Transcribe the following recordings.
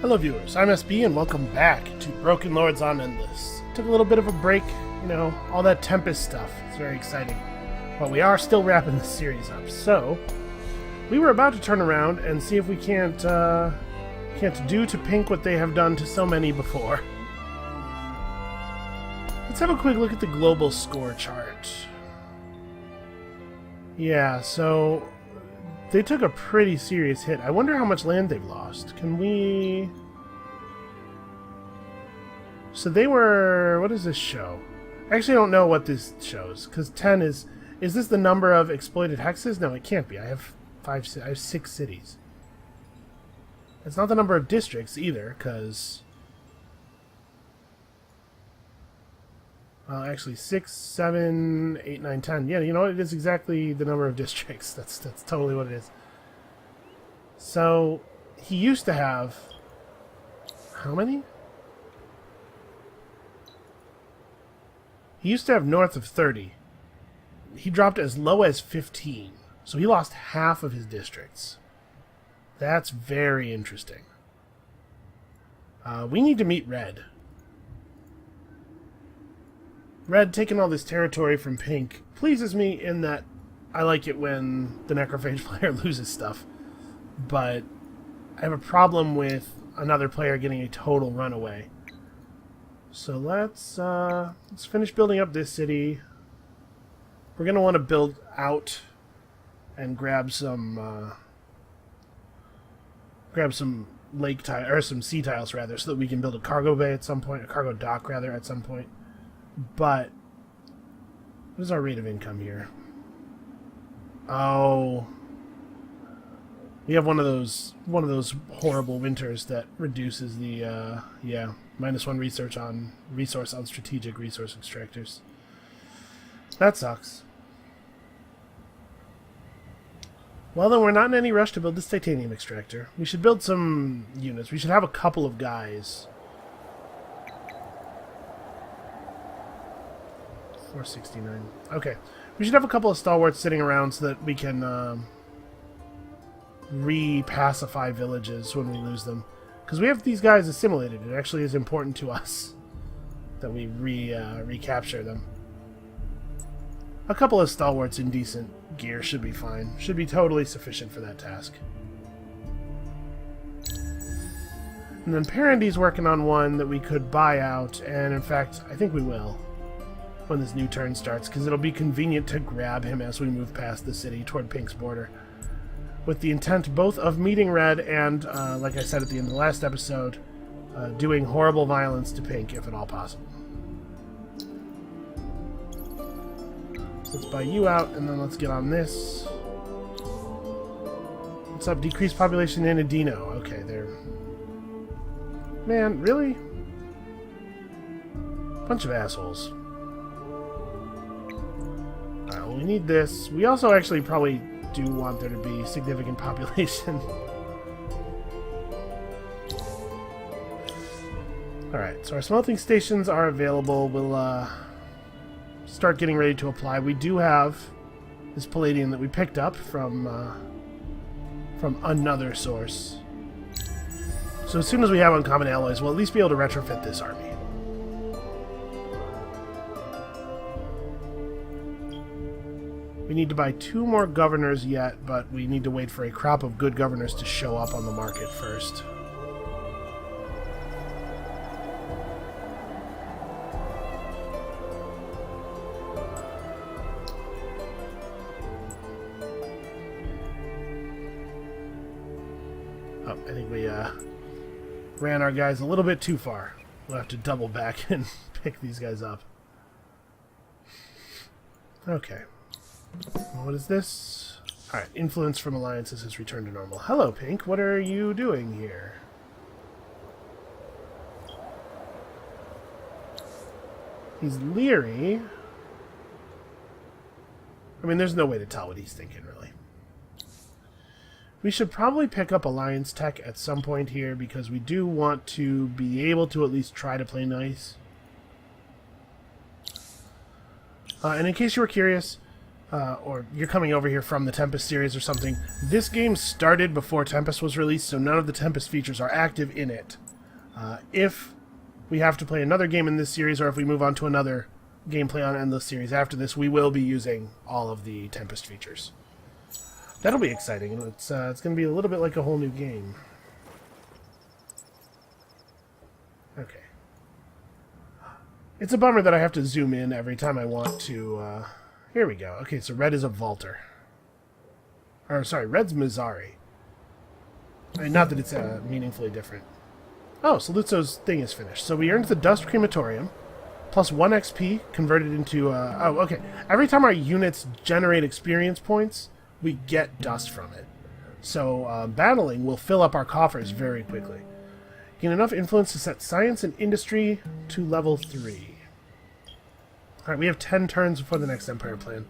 Hello viewers, I'm SB and welcome back to Broken Lords on Endless. Took a little bit of a break, all that Tempest stuff. It's very exciting. But we are still wrapping this series up, so we were about to turn around and see if we can't do to Pink what they have done to so many before. Let's have a quick look at the global score chart. Yeah, so they took a pretty serious hit. I wonder how much land they've lost. Can we... So they were... What does this show? I actually don't know what this shows, because 10 is... Is this the number of exploited hexes? No, it can't be. I have 6 cities. It's not the number of districts either, because... actually, 6, 7, 8, 9, 10. Yeah, you know what? It is exactly the number of districts. That's totally what it is. So, he used to have... How many? He used to have north of 30. He dropped as low as 15. So he lost half of his districts. That's very interesting. We need to meet Red. Red taking all this territory from Pink pleases me in that I like it when the Necrophage player loses stuff. But I have a problem with another player getting a total runaway. So let's finish building up this city. We're going to want to build out and grab some lake tile, or some sea tiles rather, so that we can build a cargo bay at some point, a cargo dock rather at some point. But what is our rate of income here? Oh, we have one of those horrible winters that reduces the -1 resource on strategic resource extractors. That sucks. Well, then we're not in any rush to build this titanium extractor. We should build some units. We should have a couple of guys. 469. Okay. We should have a couple of stalwarts sitting around so that we can re-pacify villages when we lose them. Because we have these guys assimilated. It actually is important to us that we recapture them. A couple of stalwarts in decent gear should be fine. Should be totally sufficient for that task. And then Parandy's working on one that we could buy out, and in fact, I think we will when this new turn starts, because it'll be convenient to grab him as we move past the city toward Pink's border, with the intent both of meeting Red and, like I said at the end of the last episode, doing horrible violence to Pink if at all possible. So let's buy you out, and then let's get on this. What's up? Decreased population in Adino. Okay, there. Man, really? Bunch of assholes. Alright, well, we need this. We also actually probably do want there to be significant population. Alright, so our smelting stations are available. We'll start getting ready to apply. We do have this palladium that we picked up from another source. So as soon as we have uncommon alloys, we'll at least be able to retrofit this army. We need to buy 2 more governors yet, but we need to wait for a crop of good governors to show up on the market first. Oh, I think we ran our guys a little bit too far. We'll have to double back and pick these guys up. Okay. What is this? Alright, influence from alliances has returned to normal. Hello, Pink. What are you doing here? He's leery. I mean, there's no way to tell what he's thinking, really. We should probably pick up alliance tech at some point here, because we do want to be able to at least try to play nice. And in case you were curious, or you're coming over here from the Tempest series or something, this game started before Tempest was released, so none of the Tempest features are active in it. If we have to play another game in this series, or if we move on to another gameplay on Endless series after this, we will be using all of the Tempest features. That'll be exciting. It's going to be a little bit like a whole new game. Okay. It's a bummer that I have to zoom in every time I want to... here we go. Okay, so red is a vaulter. Or, sorry, red's Mizari. I mean, not that it's meaningfully different. Oh, Saluzzo's thing is finished. So we earned the Dust Crematorium, plus 1 XP converted into... oh, okay. Every time our units generate experience points, we get dust from it. So battling will fill up our coffers very quickly. Gain enough influence to set science and industry to level 3. Alright, we have 10 turns before the next Empire plan.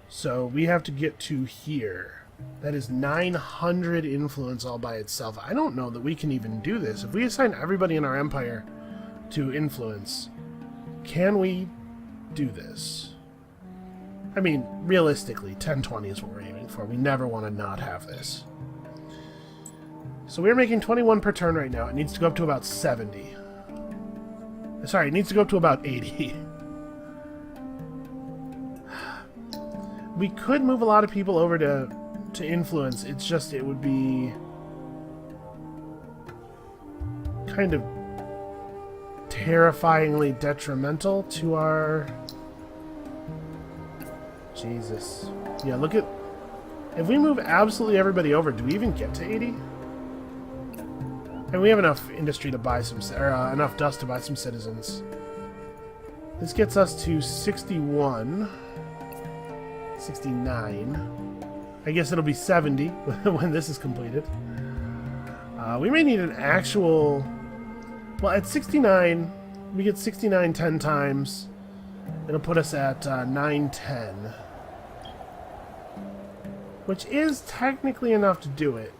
So we have to get to here. That is 900 influence all by itself. I don't know that we can even do this. If we assign everybody in our empire to influence, can we do this? I mean, realistically, 1020 is what we're aiming for. We never want to not have this. So we're making 21 per turn right now. It needs to go up to about 70. Sorry, it needs to go up to about 80. We could move a lot of people over to influence. It's just, it would be kind of terrifyingly detrimental to our... Jesus. Yeah, look at... If we move absolutely everybody over, do we even get to 80? And we have enough industry to buy some... Or, enough dust to buy some citizens. This gets us to 61... 69. I guess it'll be 70 when this is completed. We may need an actual... Well, at 69, we get 69 10 times. It'll put us at 910. Which is technically enough to do it.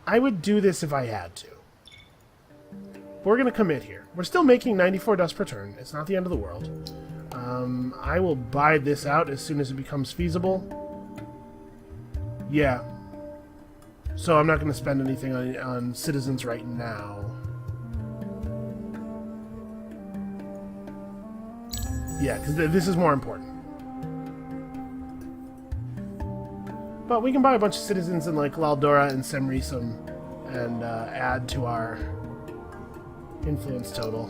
I would do this if I had to. We're going to commit here. We're still making 94 dust per turn. It's not the end of the world. I will buy this out as soon as it becomes feasible. Yeah. So I'm not going to spend anything on citizens right now. Yeah, because this is more important. But we can buy a bunch of citizens in like Laldora and Semrisum and add to our influence total.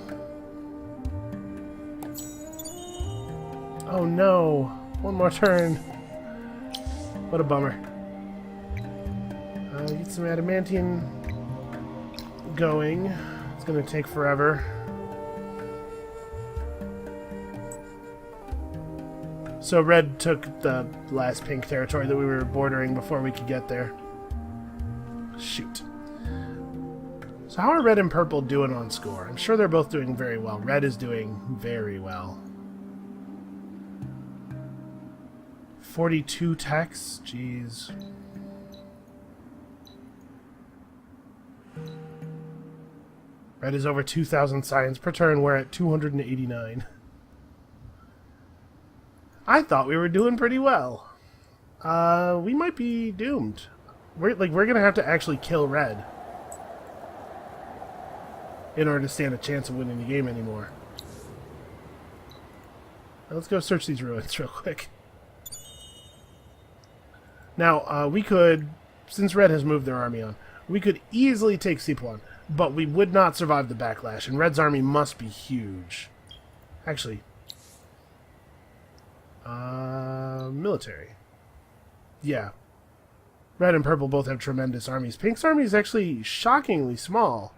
Oh no! One more turn. What a bummer. Get some adamantium going. It's gonna take forever. So red took the last pink territory that we were bordering before we could get there. Shoot. So how are red and purple doing on score? I'm sure they're both doing very well. Red is doing very well. 42 techs? Jeez. Red is over 2,000 science per turn. We're at 289. I thought we were doing pretty well. We might be doomed. We're gonna have to actually kill red in order to stand a chance of winning the game anymore. Now let's go search these ruins real quick. Now, we could, since red has moved their army on, we could easily take siphon, but we would not survive the backlash, and red's army must be huge. Actually, military. Yeah. Red and purple both have tremendous armies. Pink's army is actually shockingly small,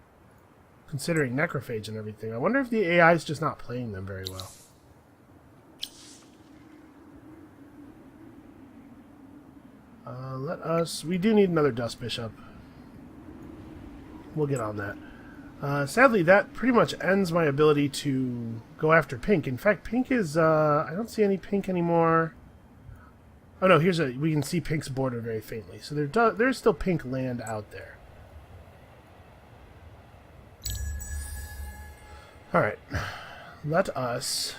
considering necrophage and everything. I wonder if the AI is just not playing them very well. We do need another Dust Bishop. We'll get on that. Sadly, that pretty much ends my ability to go after pink. In fact, pink is, I don't see any pink anymore. Oh no, we can see pink's border very faintly. So there's still pink land out there. Alright. Let us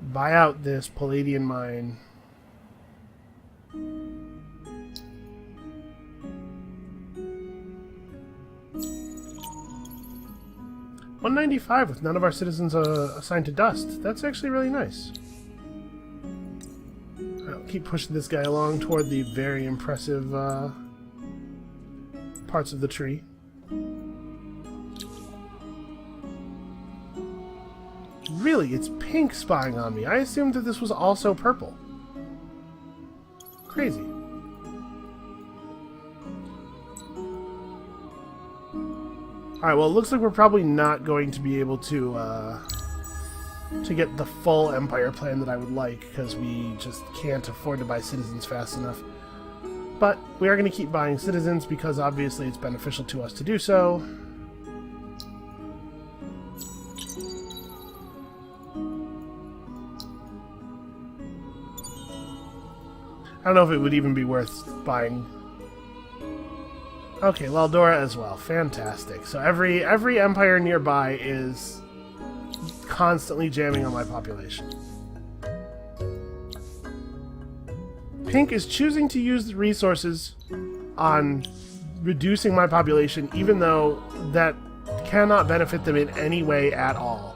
buy out this Palladian mine. $195 with none of our citizens assigned to dust. That's actually really nice. I'll keep pushing this guy along toward the very impressive parts of the tree. Really, it's pink spying on me. I assumed that this was also purple. Crazy. Alright, well, it looks like we're probably not going to be able to get the full empire plan that I would like, because we just can't afford to buy citizens fast enough. But we are going to keep buying citizens, because obviously it's beneficial to us to do so. I don't know if it would even be worth buying. Okay, Laldora as well. Fantastic. So every empire nearby is constantly jamming on my population. Pink is choosing to use the resources on reducing my population, even though that cannot benefit them in any way at all.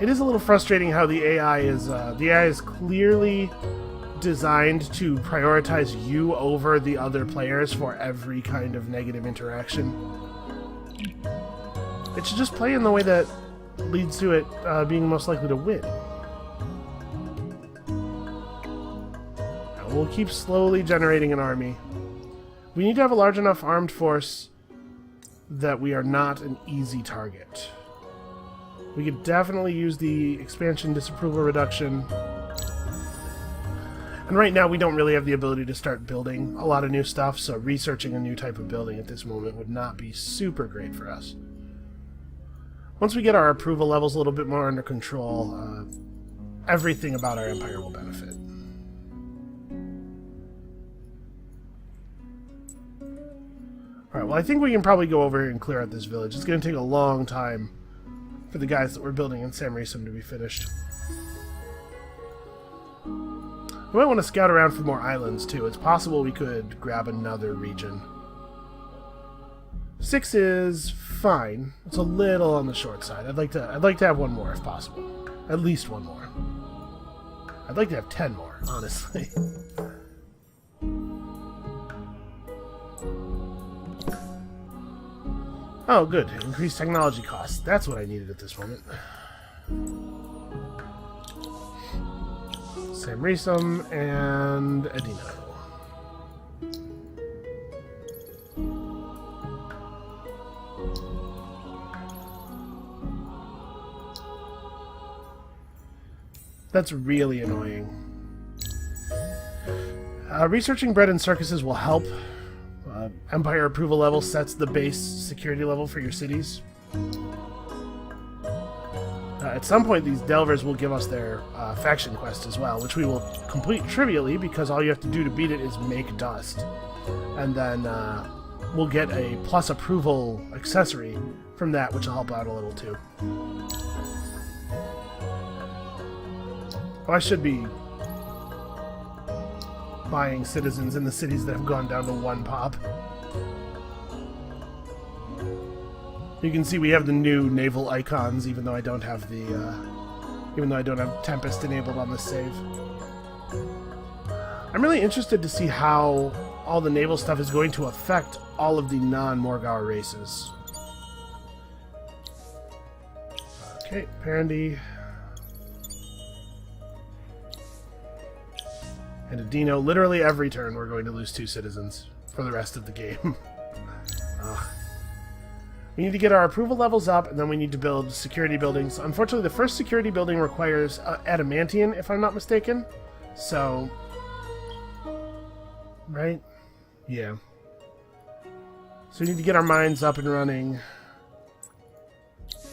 It is a little frustrating how the AI is clearly designed to prioritize you over the other players for every kind of negative interaction. It should just play in the way that leads to it being most likely to win. We'll keep slowly generating an army. We need to have a large enough armed force that we are not an easy target. We could definitely use the expansion disapproval reduction. And right now we don't really have the ability to start building a lot of new stuff, so researching a new type of building at this moment would not be super great for us. Once we get our approval levels a little bit more under control, everything about our empire will benefit. Alright, well I think we can probably go over here and clear out this village. It's going to take a long time for the guys that we're building in Samrisum to be finished. We might want to scout around for more islands too. It's possible we could grab another region. 6 is fine. It's a little on the short side. I'd like to have one more if possible. At least one more. I'd like to have 10 more, honestly. Oh, good. Increased technology costs. That's what I needed at this moment. Samrisum and Edino. That's really annoying. Researching bread and circuses will help. Empire approval level sets the base security level for your cities. At some point, these Delvers will give us their faction quest as well, which we will complete trivially because all you have to do to beat it is make dust. And then we'll get a plus approval accessory from that, which will help out a little too. Oh, I should be buying citizens in the cities that have gone down to 1 pop. You can see we have the new naval icons, even though I don't have Tempest enabled on this save. I'm really interested to see how all the naval stuff is going to affect all of the non-Morgauer races. Okay, Parandy. And Adino, literally every turn we're going to lose 2 citizens for the rest of the game. We need to get our approval levels up, and then we need to build security buildings. Unfortunately, the first security building requires adamantium, if I'm not mistaken. So... right? Yeah. So we need to get our mines up and running.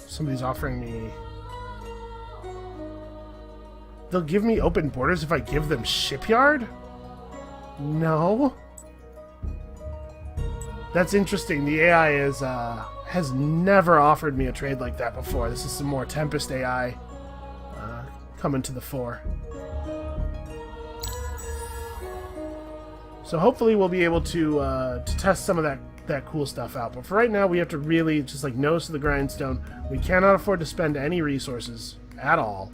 Somebody's offering me... They'll give me open borders if I give them shipyard? No. That's interesting. The AI has never offered me a trade like that before. This is some more Tempest AI. coming to the fore. So hopefully we'll be able to test some of that cool stuff out. But for right now, we have to really just like nose to the grindstone. We cannot afford to spend any resources at all.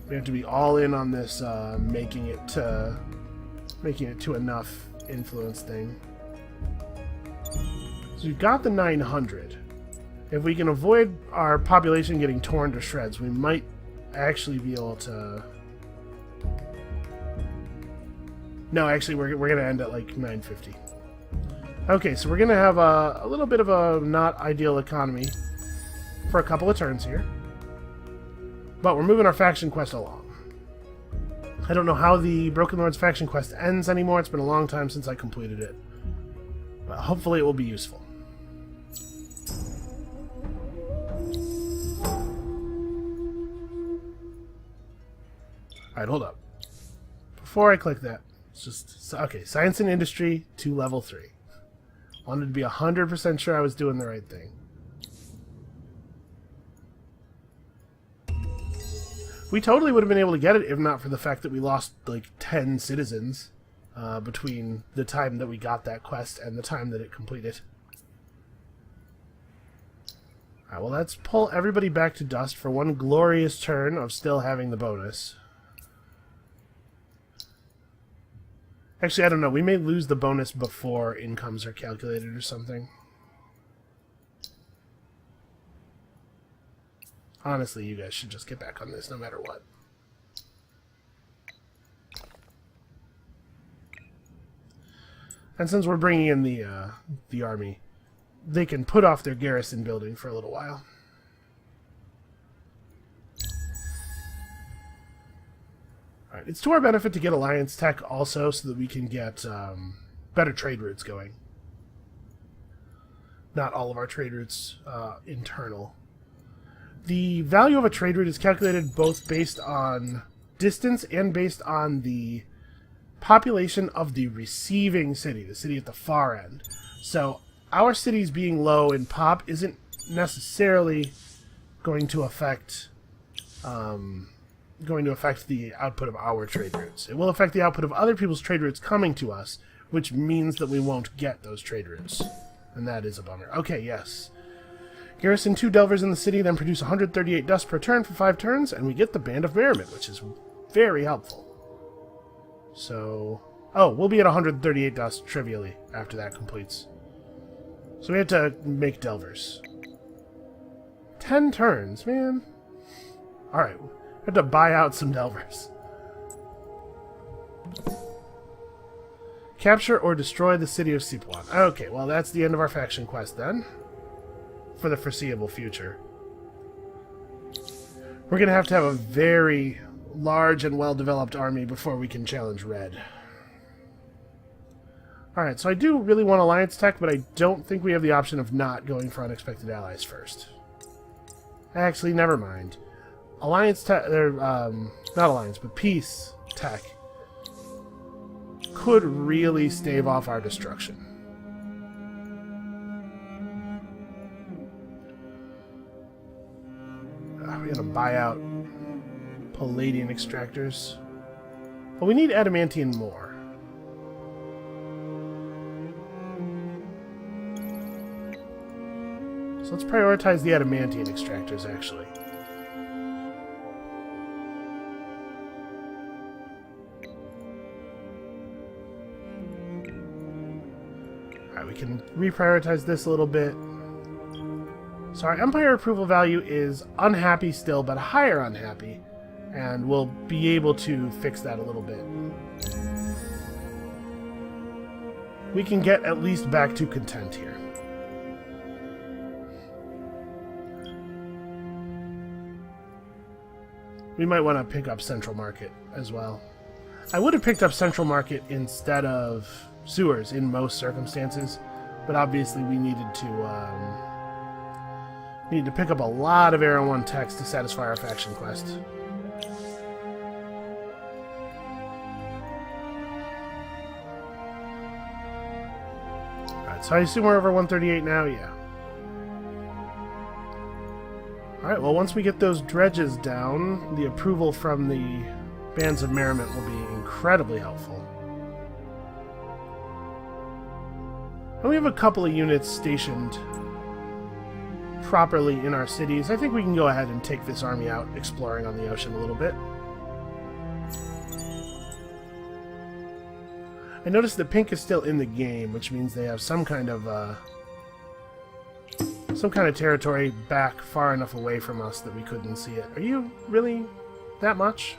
We have to be all in on this making it to enough influence thing. So we've got the 900. If we can avoid our population getting torn to shreds, we might actually be able to... No, actually, we're going to end at like 950. Okay, so we're going to have a little bit of a not ideal economy for a couple of turns here. But we're moving our faction quest along. I don't know how the Broken Lord's faction quest ends anymore. It's been a long time since I completed it. But hopefully it will be useful. Alright, hold up. Before I click that, it's just... Okay, Science and Industry to level 3. Wanted to be 100% sure I was doing the right thing. We totally would have been able to get it if not for the fact that we lost like 10 citizens between the time that we got that quest and the time that it completed. Alright, well, let's pull everybody back to dust for one glorious turn of still having the bonus. Actually, I don't know. We may lose the bonus before incomes are calculated or something. Honestly, you guys should just get back on this no matter what. And since we're bringing in the army, they can put off their garrison building for a little while. Alright, it's to our benefit to get alliance tech also so that we can get better trade routes going. Not all of our trade routes internal. The value of a trade route is calculated both based on distance and based on the population of the receiving city, the city at the far end. So our cities being low in pop isn't necessarily going to affect the output of our trade routes. It will affect the output of other people's trade routes coming to us, which means that we won't get those trade routes. And that is a bummer. Okay, yes. Garrison 2 Delvers in the city, then produce 138 dust per turn for 5 turns, and we get the Band of Merriment, which is very helpful. So... Oh, we'll be at 138 dust, trivially, after that completes. So we have to make Delvers. 10 turns, man. Alright, we have to buy out some Delvers. Capture or destroy the city of Siphon. Okay, well that's the end of our faction quest then. For the foreseeable future. We're going to have a very large and well-developed army before we can challenge Red. Alright, so I do really want alliance tech, but I don't think we have the option of not going for unexpected allies first. Actually, never mind. Alliance tech, not alliance, but peace tech could really stave off our destruction. We're gonna buy out Palladian extractors. Well, we need adamantine more. So let's prioritize the adamantine extractors, actually. Alright, we can reprioritize this a little bit. So our Empire approval value is unhappy still, but higher unhappy. And we'll be able to fix that a little bit. We can get at least back to content here. We might want to pick up Central Market as well. I would have picked up Central Market instead of sewers in most circumstances, but obviously we needed to pick up a lot of Arrow 1 text to satisfy our faction quest. Alright, so I assume we're over 138 now? Yeah. Alright, well, once we get those dredges down, the approval from the Bands of Merriment will be incredibly helpful. And we have a couple of units stationed properly in our cities. I think we can go ahead and take this army out exploring on the ocean a little bit. I noticed that pink is still in the game, which means they have some kind of territory back far enough away from us that we couldn't see it. Are you really that much?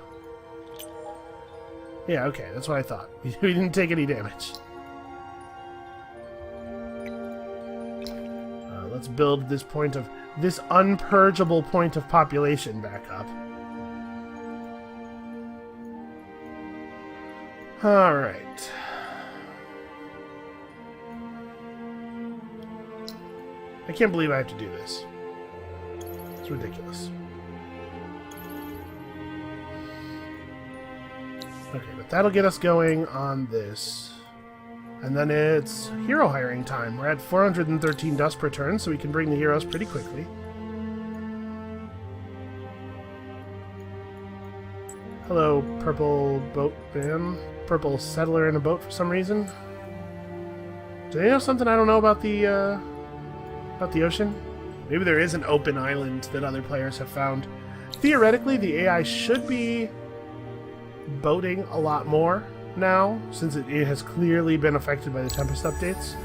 Yeah, okay, that's what I thought. We didn't take any damage. Let's build this unpurgeable point of population back up. Alright. I can't believe I have to do this. It's ridiculous. Okay, but that'll get us going on this. And then it's hero hiring time. We're at 413 dust per turn, so we can bring the heroes pretty quickly. Hello, purple boat man. Purple settler in a boat for some reason. Do they know something I don't know about the ocean? Maybe there is an open island that other players have found. Theoretically, the AI should be boating a lot more now, since it has clearly been affected by the Tempest updates.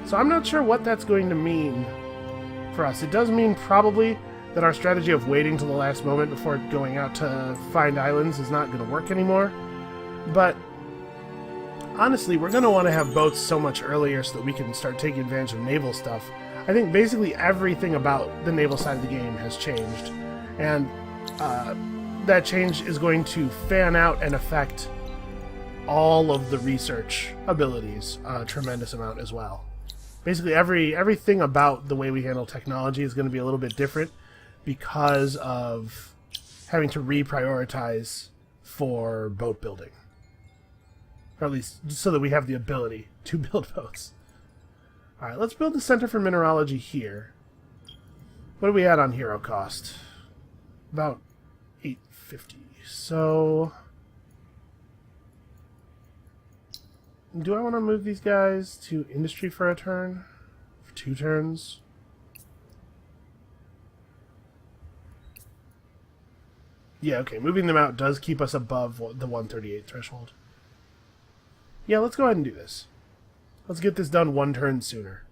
So I'm not sure what that's going to mean for us. It does mean probably that our strategy of waiting till the last moment before going out to find islands is not going to work anymore. But honestly, we're going to want to have boats so much earlier so that we can start taking advantage of naval stuff. I think basically everything about the naval side of the game has changed, and that change is going to fan out and affect all of the research abilities a tremendous amount as well. Basically everything about the way we handle technology is going to be a little bit different because of having to reprioritize for boat building. Or at least so that we have the ability to build boats. Alright, let's build the Center for Mineralogy here. What do we add on hero cost? About 850. So do I want to move these guys to industry for a turn? For 2 turns? Yeah, okay. Moving them out does keep us above the 138 threshold. Yeah, let's go ahead and do this. Let's get this done 1 turn sooner.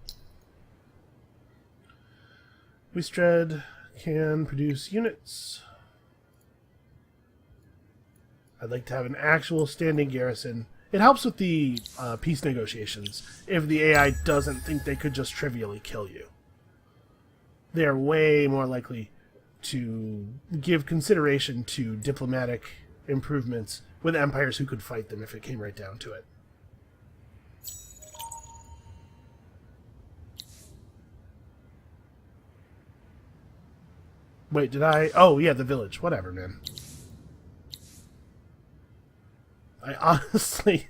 Wistred can produce units. I'd like to have an actual standing garrison. It helps with the peace negotiations if the AI doesn't think they could just trivially kill you. They are way more likely to give consideration to diplomatic improvements with empires who could fight them if it came right down to it. Wait, did I... Oh, yeah, the village. Whatever, man. I honestly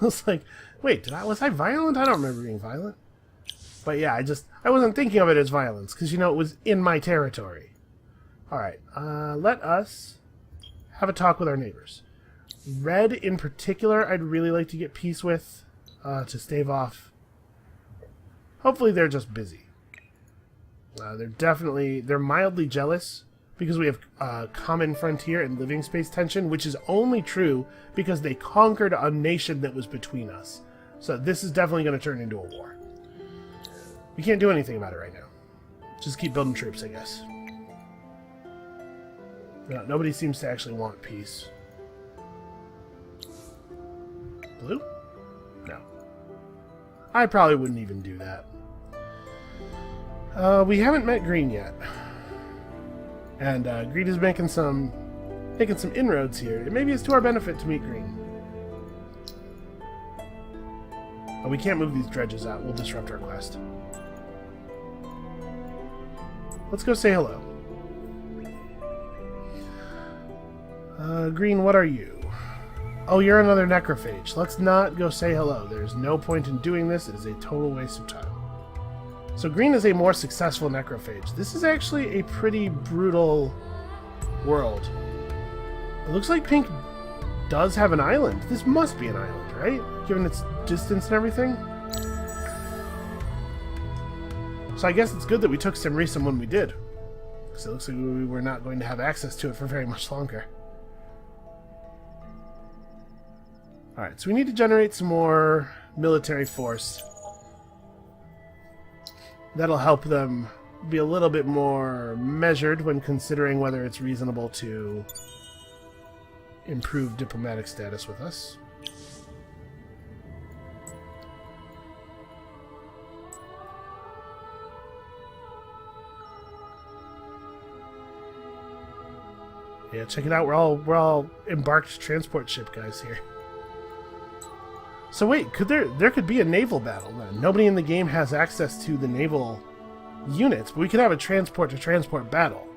was like, wait, was I violent? I don't remember being violent. But yeah, I wasn't thinking of it as violence, because, you know, it was in my territory. Alright, let us have a talk with our neighbors. Red, in particular, I'd really like to get peace with, to stave off. Hopefully they're just busy. They're mildly jealous, because we have common frontier and living space tension, which is only true because they conquered a nation that was between us. So this is definitely going to turn into a war. We can't do anything about it right now. Just keep building troops, I guess. No, nobody seems to actually want peace. Blue? No. I probably wouldn't even do that. We haven't met Green yet. And Green is making some inroads here. It maybe it's to our benefit to meet Green. Oh, we can't move these dredges out. We'll disrupt our quest. Let's go say hello. Green, what are you? Oh, you're another necrophage. Let's not go say hello. There's no point in doing this. It is a total waste of time. So green is a more successful necrophage. This is actually a pretty brutal world. It looks like pink does have an island. This must be an island, right? Given its distance and everything. So I guess it's good that we took some Risum when we did. Because it looks like we were not going to have access to it for very much longer. Alright, so we need to generate some more military force. That'll help them be a little bit more measured when considering whether it's reasonable to improve diplomatic status with us. Yeah, check it out. We're all embarked transport ship guys here. So wait, there could be a naval battle then. Nobody in the game has access to the naval units, but we could have a transport-to-transport battle.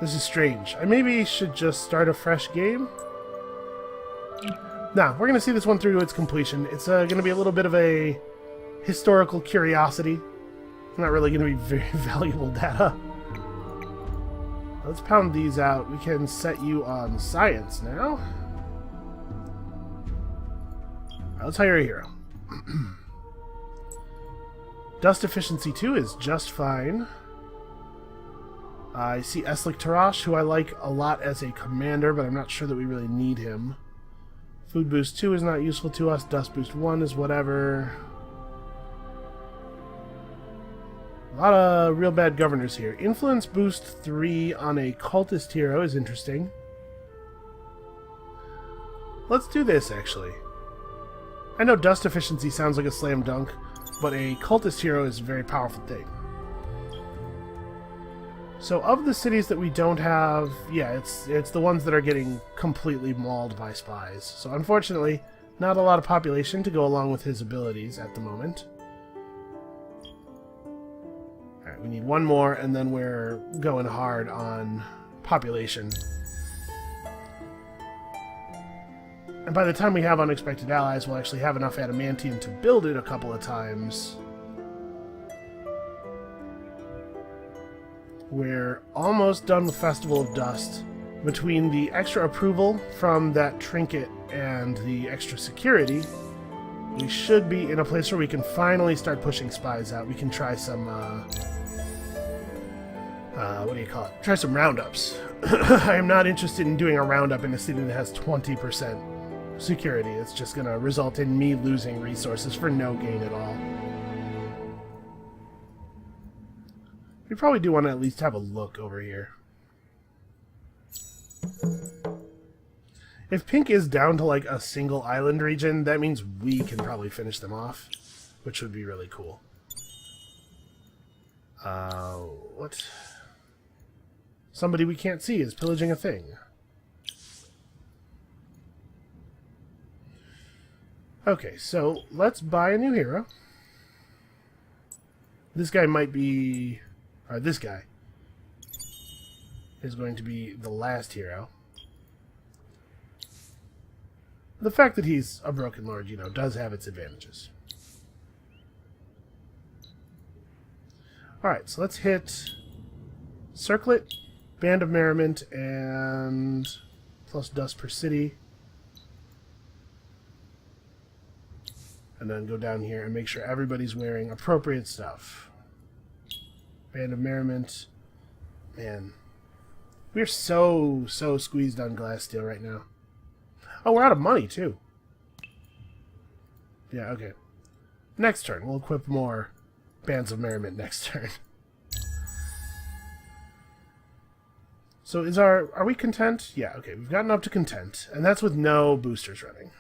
This is strange. I maybe should just start a fresh game? Nah, we're going to see this one through to its completion. It's going to be a little bit of a historical curiosity. It's not really going to be very valuable data. Let's pound these out. We can set you on science now. Let's hire a hero. Dust efficiency 2 is just fine. I see Eslik Tarash, who I like a lot as a commander, but I'm not sure that we really need him. Food boost 2 is not useful to us. Dust boost 1 is whatever. A lot of real bad governors here. Influence boost 3 on a cultist hero is interesting. Let's do this, actually. I know dust efficiency sounds like a slam dunk, but a cultist hero is a very powerful thing. So of the cities that we don't have, yeah, it's the ones that are getting completely mauled by spies. So unfortunately, not a lot of population to go along with his abilities at the moment. Alright, we need one more, and then we're going hard on population. And by the time we have unexpected allies, we'll actually have enough adamantium to build it a couple of times. We're almost done with Festival of Dust. Between the extra approval from that trinket and the extra security, we should be in a place where we can finally start pushing spies out. We can try some, what do you call it? Try some roundups. I am not interested in doing a roundup in a city that has 20% security. It's just going to result in me losing resources for no gain at all. We probably do want to at least have a look over here. If pink is down to like a single island region, that means we can probably finish them off, which would be really cool. What? Somebody we can't see is pillaging a thing. Okay, so let's buy a new hero. This guy might be... this guy is going to be the last hero. The fact that he's a Broken Lord, you know, does have its advantages. Alright, so let's hit Circlet, Band of Merriment, and plus dust per city. And then go down here and make sure everybody's wearing appropriate stuff. Band of Merriment. Man. We're so squeezed on glass steel right now. Oh, we're out of money, too. Yeah, okay. Next turn. We'll equip more Bands of Merriment next turn. So are we content? Yeah, okay. We've gotten up to content. And that's with no boosters running.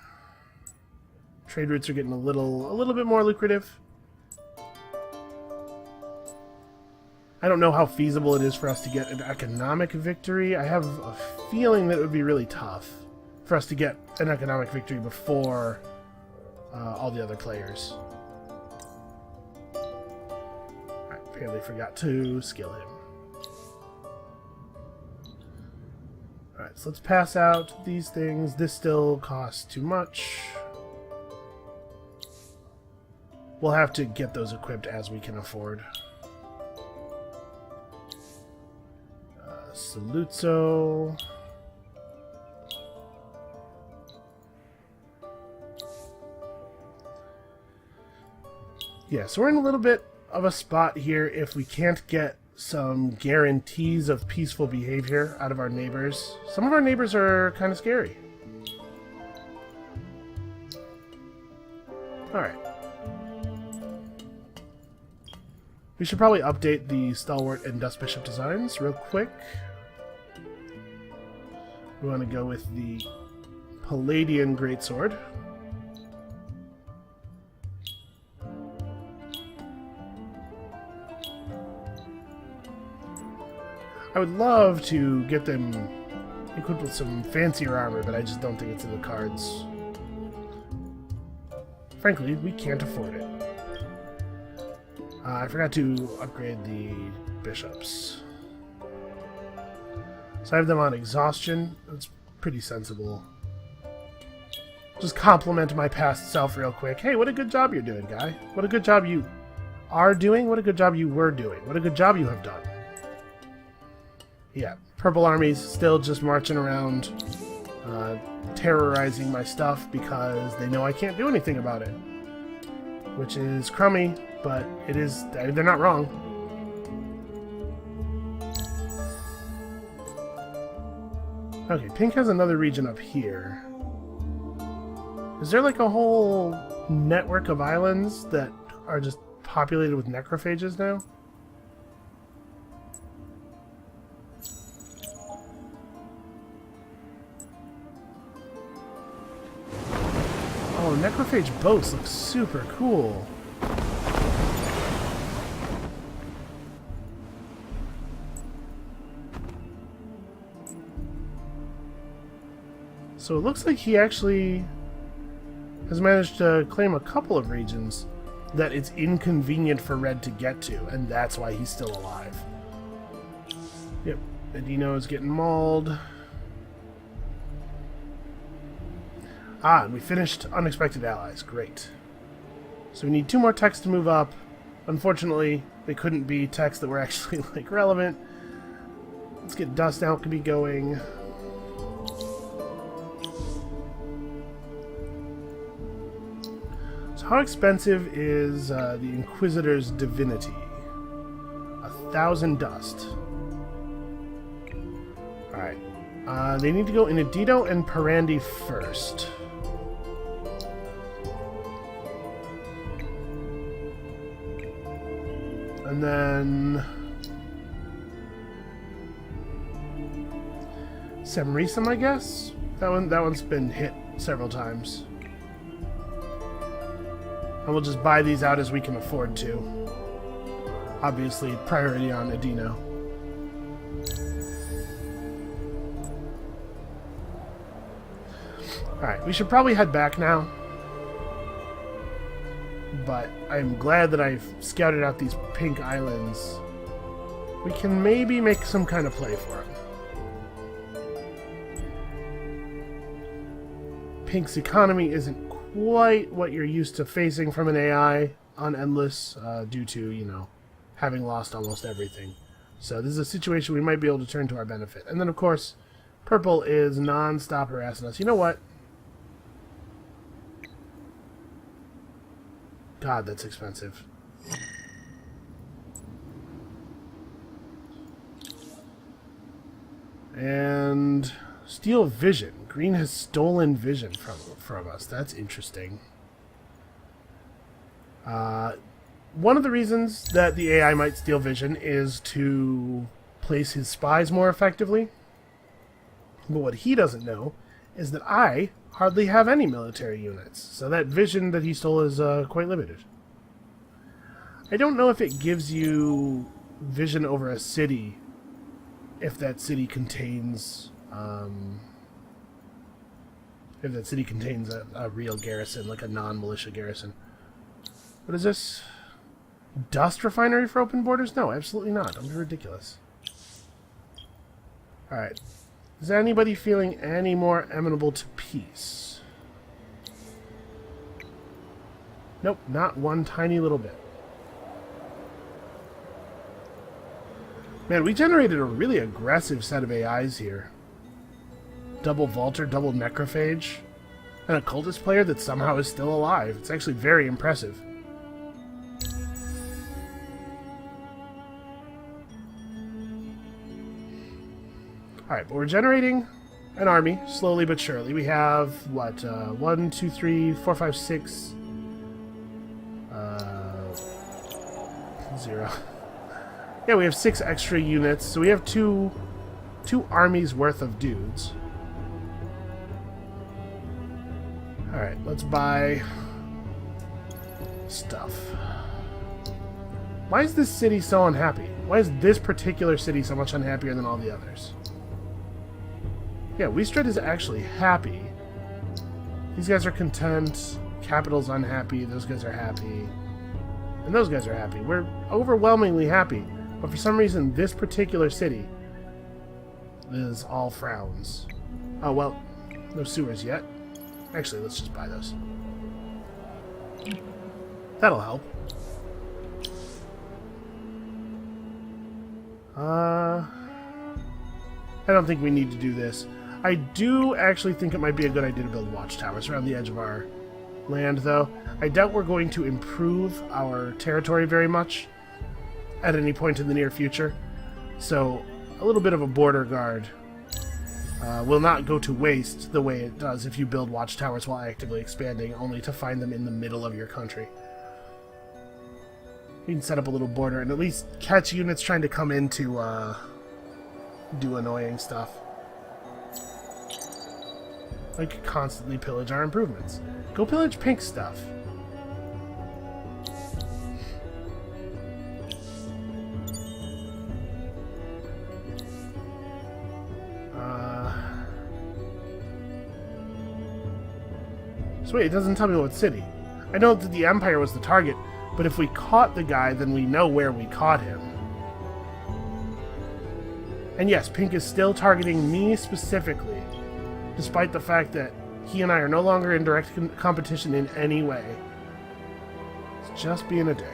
Trade routes are getting a little bit more lucrative. I don't know how feasible it is for us to get an economic victory. I have a feeling that it would be really tough for us to get an economic victory before all the other players. I apparently forgot to skill him. Alright, so let's pass out these things. This still costs too much. we'll have to get those equipped as we can afford. Saluzzo. Yeah, so we're in a little bit of a spot here if we can't get some guarantees of peaceful behavior out of our neighbors. Some of our neighbors are kind of scary. Alright. We should probably update the Stalwart and Dust Bishop designs real quick. We want to go with the Palladian Greatsword. I would love to get them equipped with some fancier armor, but I just don't think it's in the cards. Frankly, we can't afford it. I forgot to upgrade the bishops. So I have them on exhaustion. That's pretty sensible. Just compliment my past self real quick. Hey, what a good job you're doing, guy. What a good job you are doing. What a good job you were doing. What a good job you have done. Yeah, Purple Army's still just marching around, terrorizing my stuff because they know I can't do anything about it. Which is crummy, but it is, they're not wrong. Okay, Pink has another region up here. Is there like a whole network of islands that are just populated with necrophages now? Oh, necrophage boats look super cool. So it looks like he actually has managed to claim a couple of regions that it's inconvenient for Red to get to, and that's why he's still alive. Yep, Adino is getting mauled. Ah, and we finished Unexpected Allies. Great. So we need 2 more techs to move up. Unfortunately, they couldn't be techs that were actually, like, relevant. Let's get Dust Alchemy going. So how expensive is the Inquisitor's Divinity? 1,000 dust. Alright. They need to go in Adito and Parandi first. And then Semrisum, I guess? That one's been hit several times. And we'll just buy these out as we can afford to. Obviously, priority on Adino. Alright, we should probably head back now. But I'm glad that I've scouted out these pink islands. We can maybe make some kind of play for them. Pink's economy isn't quite what you're used to facing from an AI on Endless, due to, you know, having lost almost everything. So this is a situation we might be able to turn to our benefit. And then, of course, Purple is non-stop harassing us. You know what? God, that's expensive. And steal vision. Green has stolen vision from us. That's interesting. One of the reasons that the AI might steal vision is to place his spies more effectively. But what he doesn't know is that I hardly have any military units, so that vision that he stole is quite limited. I don't know if it gives you vision over a city if that city contains a real garrison, like a non-militia garrison. What is this? Dust refinery for open borders? No, absolutely not. Don't be ridiculous. Alright. Is anybody feeling any more amenable to peace? Nope, not one tiny little bit. Man, we generated a really aggressive set of AIs here. Double Vaulter, double Necrophage, and a Cultist player that somehow is still alive. It's actually very impressive. Alright, but we're generating an army, slowly but surely. We have, what, 1, 2, 3, 4, 5, 6... 0. Yeah, we have 6 extra units, so we have two armies worth of dudes. Alright, let's buy stuff. Why is this city so unhappy? Why is this particular city so much unhappier than all the others? Yeah, Weastred is actually happy. These guys are content. Capital's unhappy. Those guys are happy. And those guys are happy. We're overwhelmingly happy. But for some reason, this particular city is all frowns. Oh, well, no sewers yet. Actually, let's just buy those. That'll help. I don't think we need to do this. I do actually think it might be a good idea to build watchtowers around the edge of our land, though. I doubt we're going to improve our territory very much at any point in the near future. So, a little bit of a border guard will not go to waste the way it does if you build watchtowers while actively expanding, only to find them in the middle of your country. You can set up a little border and at least catch units trying to come in to do annoying stuff. Like constantly pillage our improvements. Go pillage pink stuff. So wait, it doesn't tell me what city. I know that the Empire was the target, but if we caught the guy, then we know where we caught him. And yes, Pink is still targeting me specifically, despite the fact that he and I are no longer in direct competition in any way. It's just being a dick.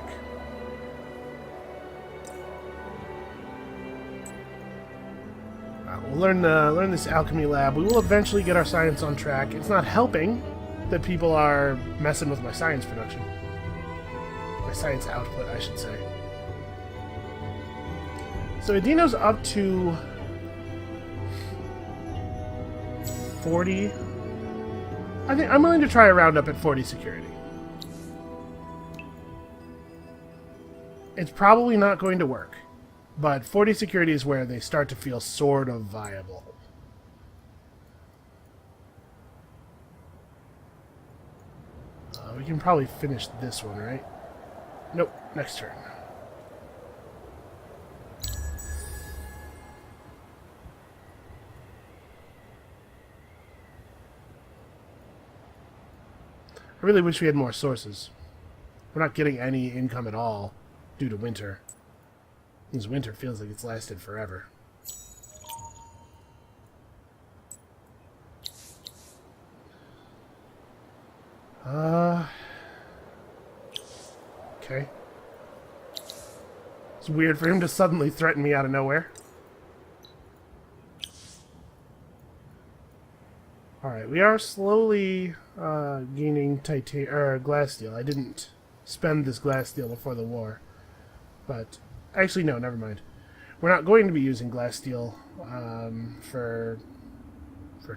We'll learn this alchemy lab. We will eventually get our science on track. It's not helping that people are messing with my science production. My science output, I should say. So Adino's up to 40. I think I'm willing to try a roundup at 40 security. It's probably not going to work, but 40 security is where they start to feel sort of viable. We can probably finish this one, right? Nope, next turn. I really wish we had more sources. We're not getting any income at all due to winter. This winter feels like it's lasted forever. Okay. It's weird for him to suddenly threaten me out of nowhere. Alright, we are slowly gaining glass steel. I didn't spend this glass steel before the war. But, actually no, never mind. We're not going to be using glass steel for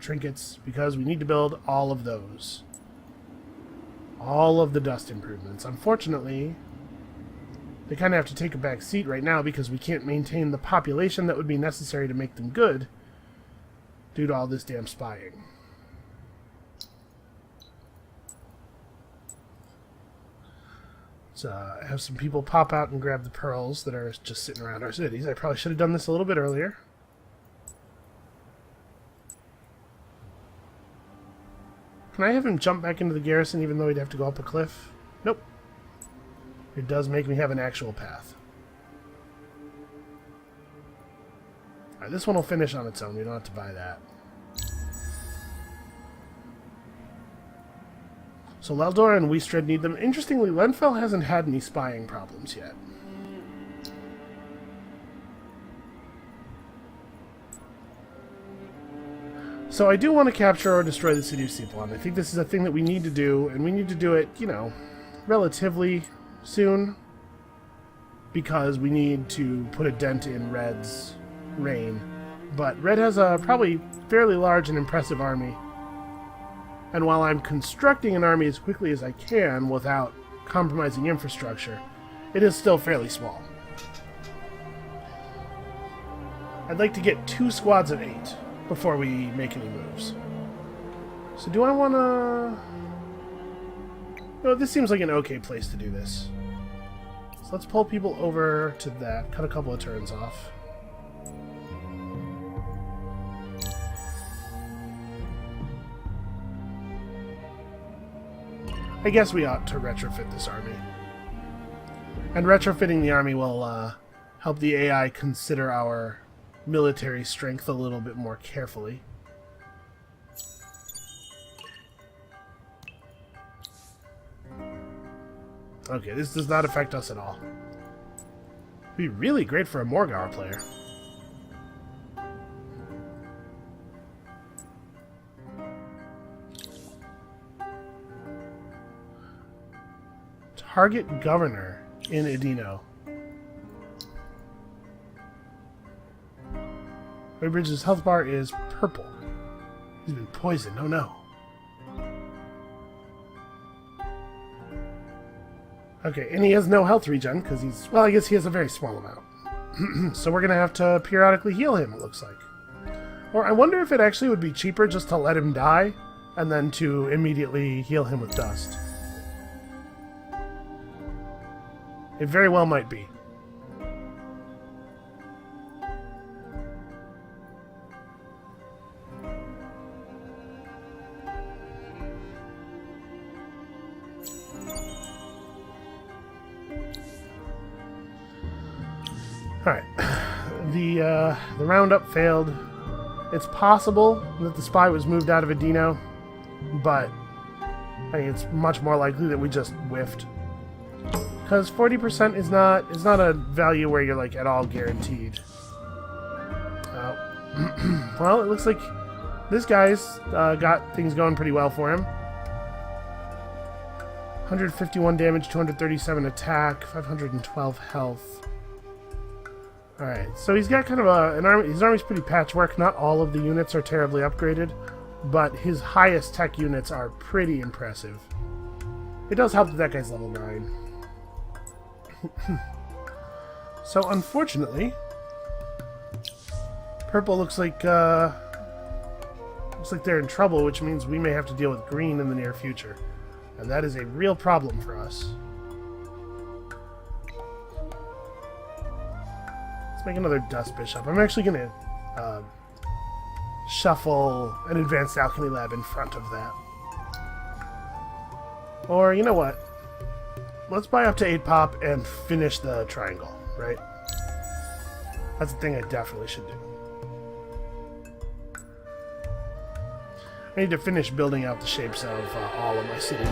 trinkets, because we need to build all of those. All of the dust improvements. Unfortunately, they kind of have to take a back seat right now because we can't maintain the population that would be necessary to make them good due to all this damn spying. So, have some people pop out and grab the pearls that are just sitting around our cities. I probably should have done this a little bit earlier. Can I have him jump back into the garrison even though he'd have to go up a cliff? Nope. It does make me have an actual path. Alright, this one will finish on its own. We don't have to buy that. So Laldor and Westred need them. Interestingly, Lenfell hasn't had any spying problems yet. So I do want to capture or destroy the city of Siphon. I think this is a thing that we need to do, and we need to do it, you know, relatively soon, because we need to put a dent in Red's reign. But Red has a probably fairly large and impressive army, and while I'm constructing an army as quickly as I can without compromising infrastructure, it is still fairly small. I'd like to get 2 squads of 8 before we make any moves. So do I want to... No, this seems like an okay place to do this. So let's pull people over to that, cut a couple of turns off. I guess we ought to retrofit this army. And retrofitting the army will help the AI consider our military strength a little bit more carefully. Okay, this does not affect us at all. It'd be really great for a Morgar player. Target governor in Edino. Bridge's health bar is purple. He's been poisoned. Oh no. Okay, and he has no health regen because he's... Well, I guess he has a very small amount. So we're going to have to periodically heal him, it looks like. Or I wonder if it actually would be cheaper just to let him die and then to immediately heal him with dust. It very well might be. Alright, the roundup failed. It's possible that the spy was moved out of Edino, but I think it's much more likely that we just whiffed. Because 40% is not a value where you're like at all guaranteed. Well, it looks like this guy's got things going pretty well for him. 151 damage, 237 attack, 512 health. Alright, so he's got kind of an army. His army's pretty patchwork. Not all of the units are terribly upgraded, but his highest tech units are pretty impressive. It does help that that guy's level 9. So, unfortunately, purple looks like they're in trouble, which means we may have to deal with green in the near future. And that is a real problem for us. Let's make another Dust Bishop. I'm actually going to shuffle an Advanced Alchemy Lab in front of that. Or, you know what? Let's buy up to 8 pop and finish the triangle, right? That's the thing I definitely should do. I need to finish building out the shapes of all of my cities.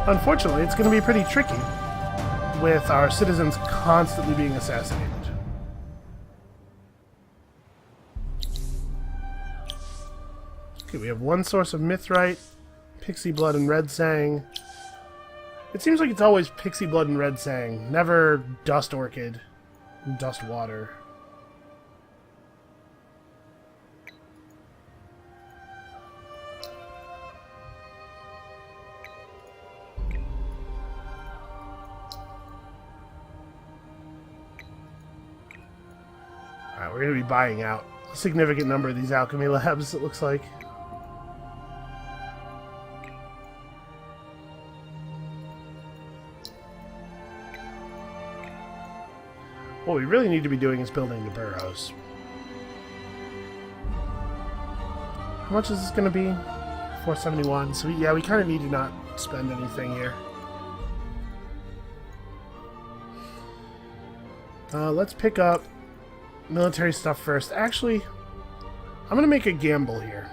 Unfortunately, it's going to be pretty tricky with our citizens constantly being assassinated. Okay, we have one source of Mithrite, Pixie Blood, and Red Sang. It seems like it's always Pixie Blood and Red Sang, never Dust Orchid and Dust Water. Alright, we're going to be buying out a significant number of these alchemy labs, it looks like. What we really need to be doing is building the burrows. How much is this going to be? 471. So yeah, we kind of need to not spend anything here. Let's pick up military stuff first. Actually, I'm going to make a gamble here.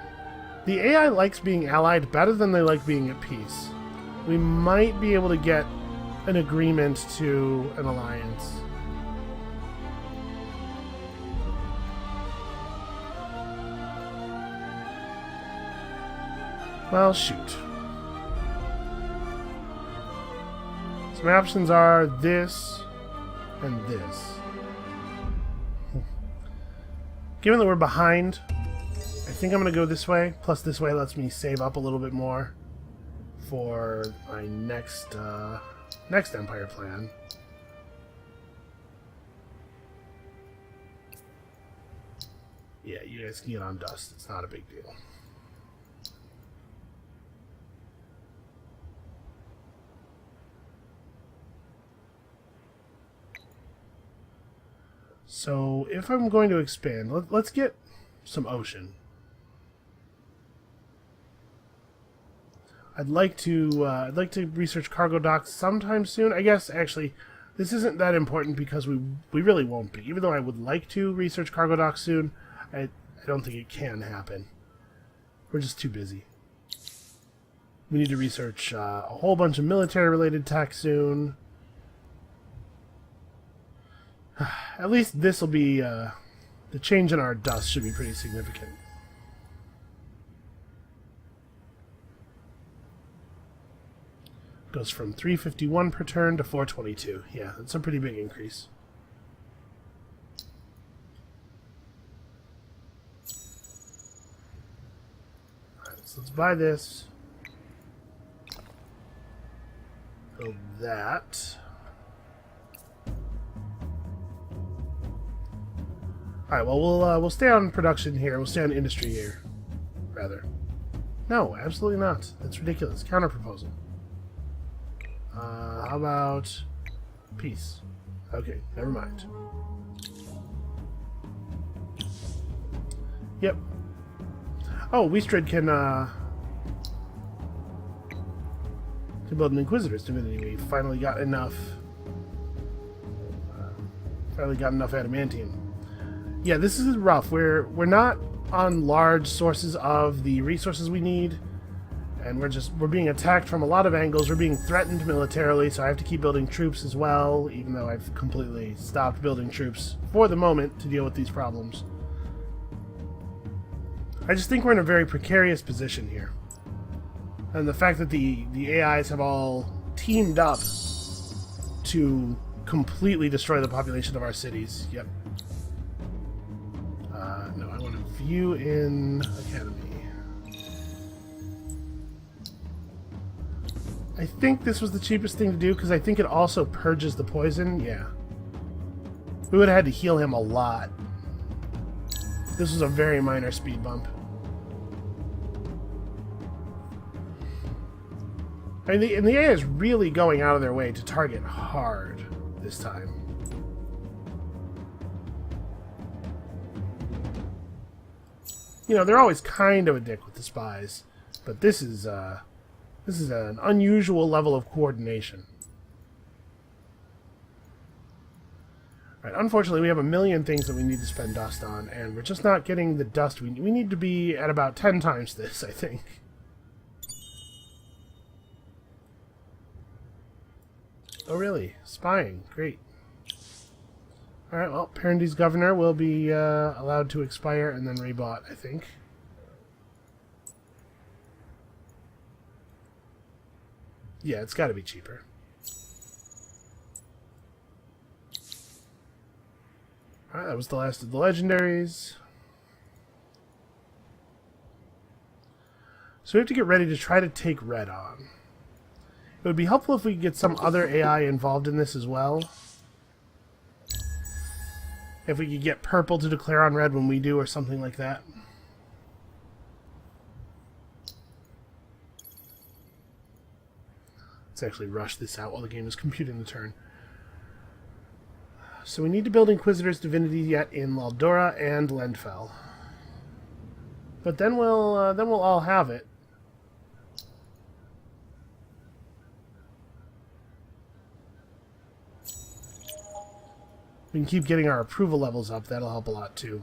The AI likes being allied better than they like being at peace. We might be able to get an agreement to an alliance. Well, shoot. So my options are this and this. Given that we're behind, I think I'm going to go this way. Plus this way lets me save up a little bit more for my next Empire plan. Yeah, you guys can get on dust. It's not a big deal. So if I'm going to expand, let's get some ocean. I'd like to research cargo docks sometime soon. I guess actually this isn't that important because we really won't be. Even though I would like to research cargo docks soon, I don't think it can happen. We're just too busy. We need to research a whole bunch of military-related tech soon. At least this will be the change in our dust should be pretty significant. Goes from 351 per turn to 422. Yeah, that's a pretty big increase. Alright, so let's buy this. Build that. Alright, well, we'll stay on production here. We'll stay on industry here, rather. No, absolutely not. That's ridiculous. Counter-proposal. How about peace? Okay, never mind. Yep. Oh, Weestrid can build an Inquisitor's divinity. We finally got enough. Adamantium. Yeah, this is rough. We're not on large sources of the resources we need. And we're being attacked from a lot of angles. We're being threatened militarily, so I have to keep building troops as well, even though I've completely stopped building troops for the moment to deal with these problems. I just think we're in a very precarious position here. And the fact that the AIs have all teamed up to completely destroy the population of our cities. Yep. No, I want to view in Academy. I think this was the cheapest thing to do because I think it also purges the poison. Yeah. We would have had to heal him a lot. This was a very minor speed bump. I mean, and the AI is really going out of their way to target hard this time. You know, they're always kind of a dick with the spies, but this is an unusual level of coordination. Right, unfortunately, we have a million things that we need to spend dust on, and we're just not getting the dust. We need to be at about 10 times this, I think. Oh, really? Spying. Great. Alright, well, Parendy's governor will be allowed to expire and then rebought, I think. Yeah, it's got to be cheaper. Alright, that was the last of the legendaries. So we have to get ready to try to take red on. It would be helpful if we could get some other AI involved in this as well. If we could get purple to declare on red when we do or something like that. Let's actually rush this out while the game is computing the turn. So we need to build Inquisitor's Divinity yet in Laldora and Lendfell. But then we'll all have it. We can keep getting our approval levels up. That'll help a lot too.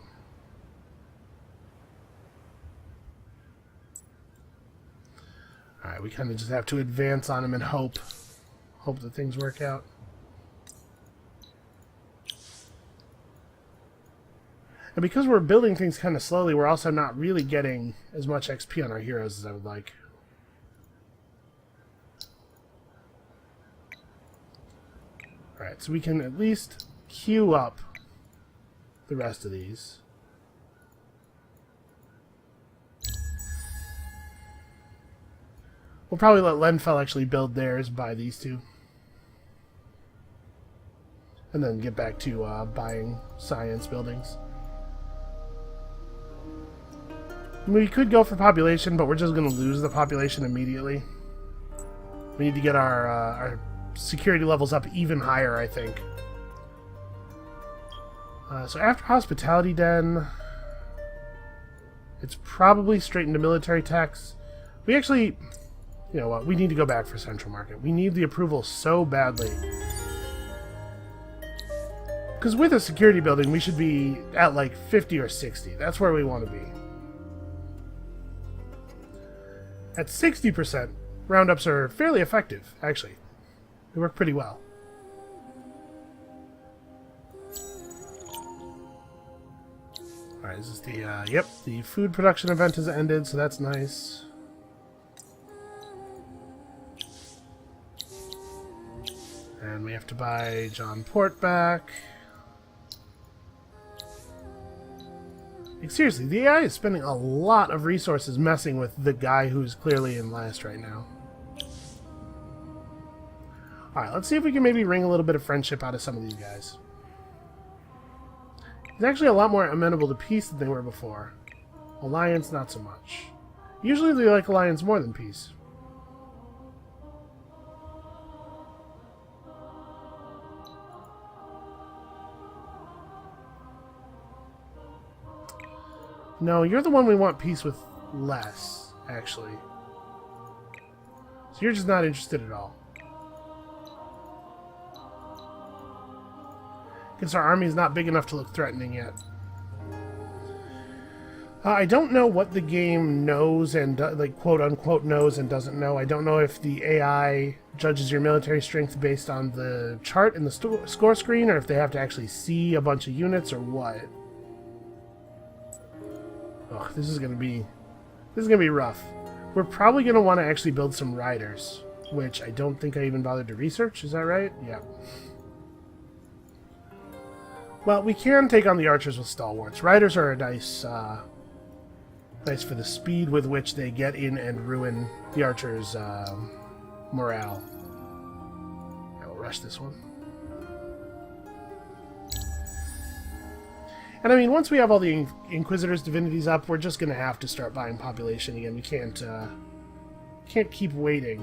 Alright, we kind of just have to advance on him and hope that things work out. And because we're building things kind of slowly, we're also not really getting as much XP on our heroes as I would like. Alright, so we can at least queue up the rest of these. We'll probably let Lenfell actually build theirs by these two. And then get back to buying science buildings. We could go for population, but we're just going to lose the population immediately. We need to get our security levels up even higher, I think. So after Hospitality Den, it's probably straight into military tax. We actually, you know what, we need to go back for Central Market. We need the approval so badly. Because with a security building, we should be at like 50 or 60. That's where we want to be. At 60%, roundups are fairly effective, actually. They work pretty well. Alright, this is the, yep, the food production event has ended, so that's nice. And we have to buy John Port back. Like, seriously, the AI is spending a lot of resources messing with the guy who's clearly in last right now. Alright, let's see if we can maybe wring a little bit of friendship out of some of these guys. He's actually a lot more amenable to peace than they were before. Alliance, not so much. Usually they like alliance more than peace. No, you're the one we want peace with less, actually. So you're just not interested at all. Guess our army is not big enough to look threatening yet. I don't know what the game knows and, like, quote-unquote knows and doesn't know. I don't know if the AI judges your military strength based on the chart in the score screen, or if they have to actually see a bunch of units, or what. Ugh, this is gonna be rough. We're probably gonna want to actually build some riders, which I don't think I even bothered to research. Is that right? Yeah. Well, we can take on the archers with stalwarts. Riders are a nice, nice for the speed with which they get in and ruin the archers' morale. I will rush this one. And I mean, once we have all the Inquisitors' divinities up, we're just going to have to start buying population again. We can't keep waiting.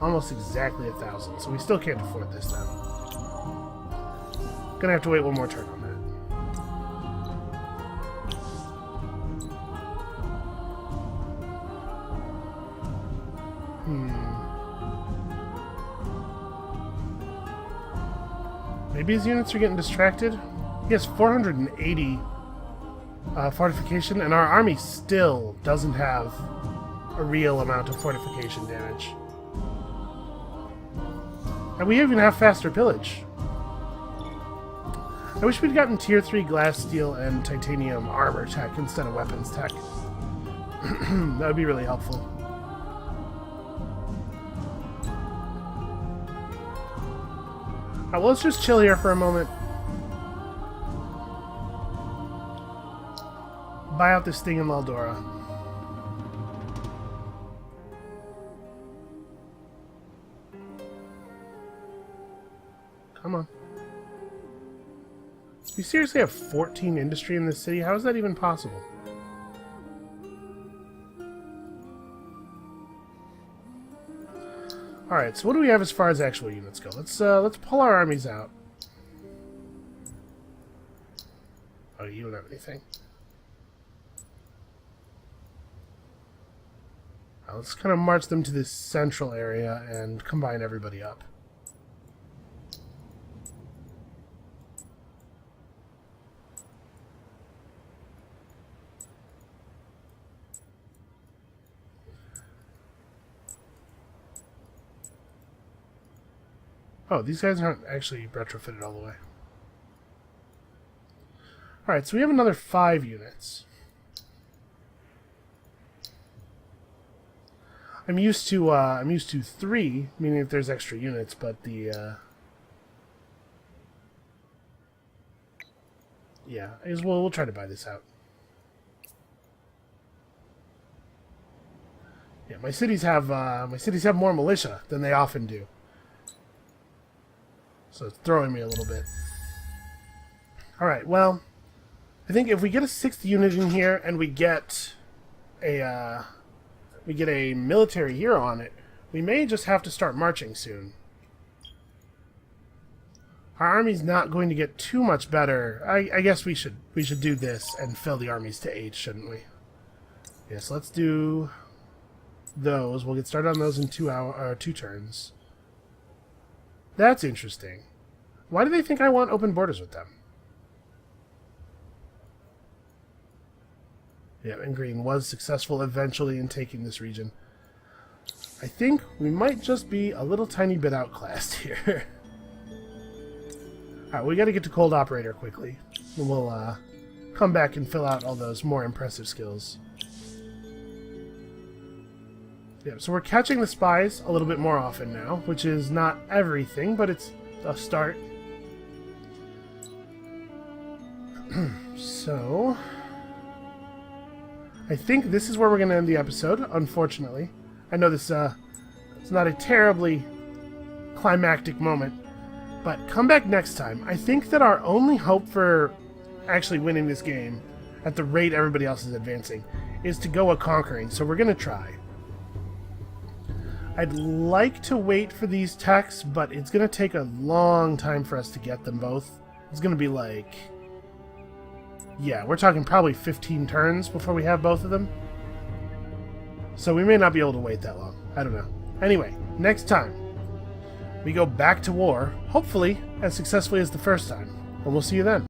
Almost exactly 1,000, so we still can't afford this then. Gonna have to wait one more turn on that. Maybe his units are getting distracted? He has 480 fortification, and our army still doesn't have a real amount of fortification damage. And we even have faster pillage. I wish we'd gotten tier 3 glass, steel, and titanium armor tech instead of weapons tech. That would be really helpful. Alright, well, let's just chill here for a moment. Buy out this thing in Maldora. Come on. We seriously have 14 industry in this city? How is that even possible? Alright, so what do we have as far as actual units go? Let's pull our armies out. Oh, you don't have anything. Right, let's kind of march them to this central area and combine everybody up. Oh, these guys aren't actually retrofitted all the way. Alright, so we have another 5 units. I'm used to 3, meaning if there's extra units, but the yeah, we'll try to buy this out. Yeah, my cities have more militia than they often do, so it's throwing me a little bit. All right, well, I think if we get a 6th unit in here and we get a military hero on it, we may just have to start marching soon. Our army's not going to get too much better. I guess we should do this and fill the armies to 8, shouldn't we? Yes, let's do those. We'll get started on those in 2 turns. That's interesting. Why do they think I want open borders with them? Yeah, and Green was successful eventually in taking this region. I think we might just be a little tiny bit outclassed here. Alright, we gotta get to Cold Operator quickly. And we'll come back and fill out all those more impressive skills. Yeah, so we're catching the spies a little bit more often now, which is not everything, but it's a start. So I think this is where we're going to end the episode, unfortunately. I know this it's not a terribly climactic moment, but come back next time. I think that our only hope for actually winning this game, at the rate everybody else is advancing, is to go a-conquering, so we're going to try. I'd like to wait for these techs, but it's going to take a long time for us to get them both. It's going to be like... yeah, we're talking probably 15 turns before we have both of them. So we may not be able to wait that long. I don't know. Anyway, next time, we go back to war, hopefully as successfully as the first time. And we'll see you then.